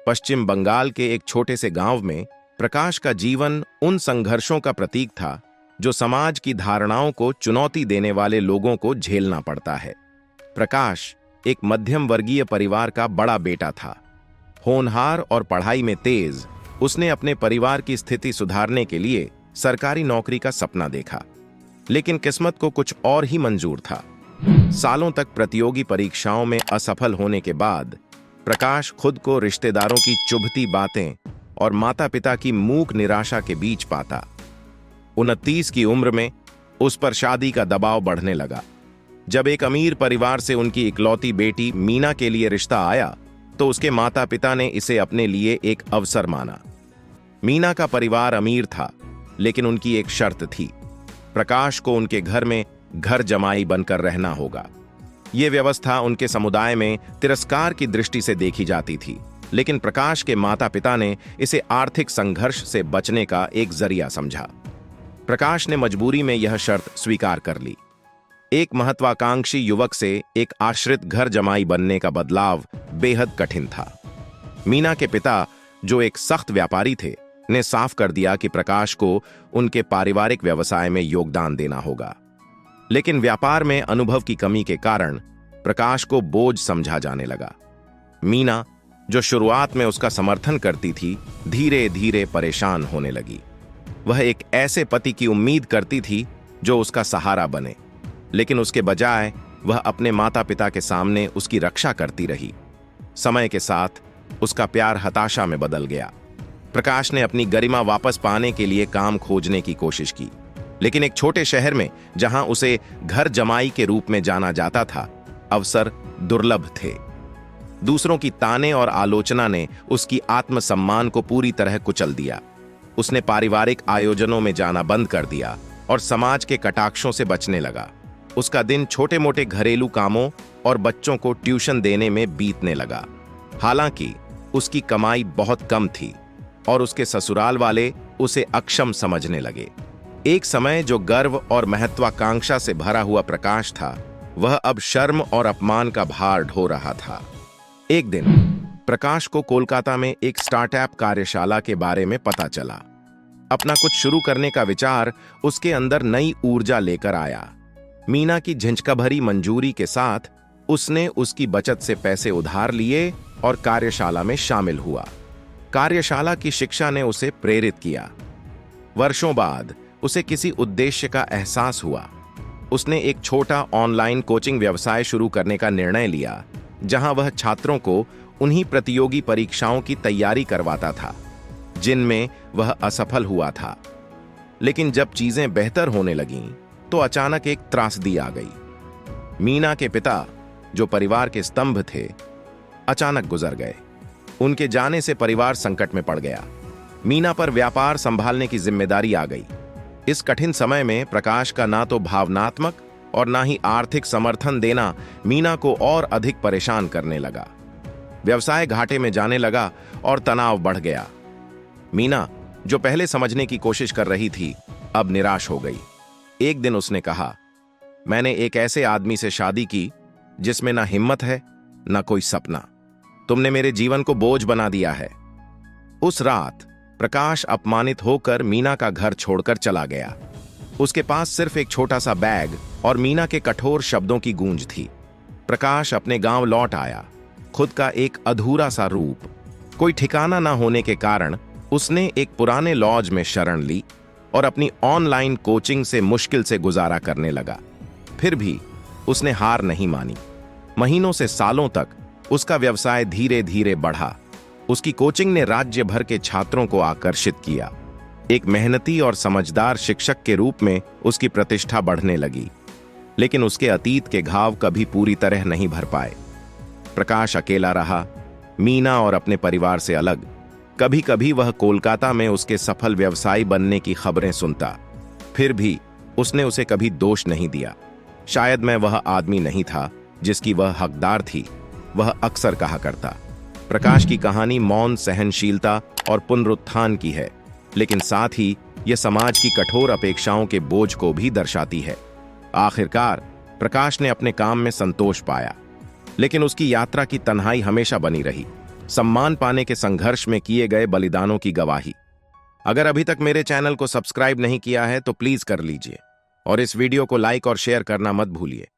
पश्चिम बंगाल के एक छोटे से गांव में प्रकाश का जीवन उन संघर्षों का प्रतीक था जो समाज की धारणाओं को चुनौती देने वाले लोगों को झेलना पड़ता है। प्रकाश एक मध्यम वर्गीय परिवार का बड़ा बेटा था। होनहार और पढ़ाई में तेज, उसने अपने परिवार की स्थिति सुधारने के लिए सरकारी नौकरी का सपना देखा, लेकिन किस्मत को कुछ और ही मंजूर था। सालों तक प्रतियोगी परीक्षाओं में असफल होने के बाद प्रकाश खुद को रिश्तेदारों की चुभती बातें और माता-पिता की मूक निराशा के बीच पाता। 29 की उम्र में उस पर शादी का दबाव बढ़ने लगा। जब एक अमीर परिवार से उनकी इकलौती बेटी मीना के लिए रिश्ता आया, तो उसके माता-पिता ने इसे अपने लिए एक अवसर माना। मीना का परिवार अमीर था, लेकिन उनकी एक शर्त थी। प्रकाश को उनके घर में घर जमाई बनकर रहना होगा। यह व्यवस्था उनके समुदाय में तिरस्कार की दृष्टि से देखी जाती थी, लेकिन प्रकाश के माता-पिता ने इसे आर्थिक संघर्ष से बचने का एक जरिया समझा। प्रकाश ने मजबूरी में यह शर्त स्वीकार कर ली। एक महत्वाकांक्षी युवक से एक आश्रित घर जमाई बनने का बदलाव बेहद कठिन था। मीना के पिता, जो एक सख्त व्यापारी थे, ने साफ कर दिया कि प्रकाश को उनके पारिवारिक व्यवसाय में योगदान देना होगा। लेकिन व्यापार में अनुभव की कमी के कारण प्रकाश को बोझ समझा जाने लगा। मीना, जो शुरुआत में उसका समर्थन करती थी, धीरे धीरे परेशान होने लगी। वह एक ऐसे पति की उम्मीद करती थी जो उसका सहारा बने, लेकिन उसके बजाय वह अपने माता-पिता के सामने उसकी रक्षा करती रही। समय के साथ उसका प्यार हताशा में बदल गया। प्रकाश ने अपनी गरिमा वापस पाने के लिए काम खोजने की कोशिश की, लेकिन एक छोटे शहर में, जहां उसे घर जमाई के रूप में जाना जाता था, अवसर दुर्लभ थे। दूसरों की ताने और आलोचना ने उसकी आत्मसम्मान को पूरी तरह कुचल दिया। उसने पारिवारिक आयोजनों में जाना बंद कर दिया और समाज के कटाक्षों से बचने लगा। उसका दिन छोटे मोटे घरेलू कामों और बच्चों को ट्यूशन देने में बीतने लगा। हालांकि उसकी कमाई बहुत कम थी और उसके ससुराल वाले उसे अक्षम समझने लगे। एक समय जो गर्व और महत्वाकांक्षा से भरा हुआ प्रकाश था, वह अब शर्म और अपमान का भार ढो रहा था। एक दिन प्रकाश को कोलकाता में एक स्टार्टअप कार्यशाला के बारे में पता चला। अपना कुछ शुरू करने का विचार उसके अंदर नई ऊर्जा लेकर आया। मीना की झिझक भरी मंजूरी के साथ उसने उसकी बचत से पैसे उधार लिए और कार्यशाला में शामिल हुआ। कार्यशाला की शिक्षा ने उसे प्रेरित किया। वर्षों बाद उसे किसी उद्देश्य का एहसास हुआ। उसने एक छोटा ऑनलाइन कोचिंग व्यवसाय शुरू करने का निर्णय लिया, जहां वह छात्रों को उन्हीं प्रतियोगी परीक्षाओं की तैयारी करवाता था जिनमें वह असफल हुआ था। लेकिन जब चीजें बेहतर होने लगीं, तो अचानक एक त्रासदी आ गई। मीना के पिता, जो परिवार के स्तंभ थे, अचानक गुजर गए। उनके जाने से परिवार संकट में पड़ गया। मीना पर व्यापार संभालने की जिम्मेदारी आ गई। इस कठिन समय में प्रकाश का ना तो भावनात्मक और ना ही आर्थिक समर्थन देना मीना को और अधिक परेशान करने लगा। व्यवसाय घाटे में जाने लगा और तनाव बढ़ गया। मीना, जो पहले समझने की कोशिश कर रही थी, अब निराश हो गई। एक दिन उसने कहा, मैंने एक ऐसे आदमी से शादी की जिसमें ना हिम्मत है, ना कोई सपना। तुमने मेरे जीवन को बोझ बना दिया है। उस रात प्रकाश अपमानित होकर मीना का घर छोड़कर चला गया। उसके पास सिर्फ एक छोटा सा बैग और मीना के कठोर शब्दों की गूंज थी। प्रकाश अपने गांव लौट आया, खुद का एक अधूरा सा रूप। कोई ठिकाना ना होने के कारण उसने एक पुराने लॉज में शरण ली और अपनी ऑनलाइन कोचिंग से मुश्किल से गुजारा करने लगा। फिर भी उसने हार नहीं मानी। महीनों से सालों तक उसका व्यवसाय धीरे धीरे बढ़ा। उसकी कोचिंग ने राज्य भर के छात्रों को आकर्षित किया। एक मेहनती और समझदार शिक्षक के रूप में उसकी प्रतिष्ठा बढ़ने लगी। लेकिन उसके अतीत के घाव कभी पूरी तरह नहीं भर पाए। प्रकाश अकेला रहा, मीना और अपने परिवार से अलग। कभी कभी वह कोलकाता में उसके सफल व्यवसायी बनने की खबरें सुनता, फिर भी उसने उसे कभी दोष नहीं दिया। शायद मैं वह आदमी नहीं था जिसकी वह हकदार थी, वह अक्सर कहा करता। प्रकाश की कहानी मौन सहनशीलता और पुनरुत्थान की है, लेकिन साथ ही यह समाज की कठोर अपेक्षाओं के बोझ को भी दर्शाती है। आखिरकार प्रकाश ने अपने काम में संतोष पाया, लेकिन उसकी यात्रा की तन्हाई हमेशा बनी रही। सम्मान पाने के संघर्ष में किए गए बलिदानों की गवाही। अगर अभी तक मेरे चैनल को सब्सक्राइब नहीं किया है तो प्लीज कर लीजिए और इस वीडियो को लाइक और शेयर करना मत भूलिए।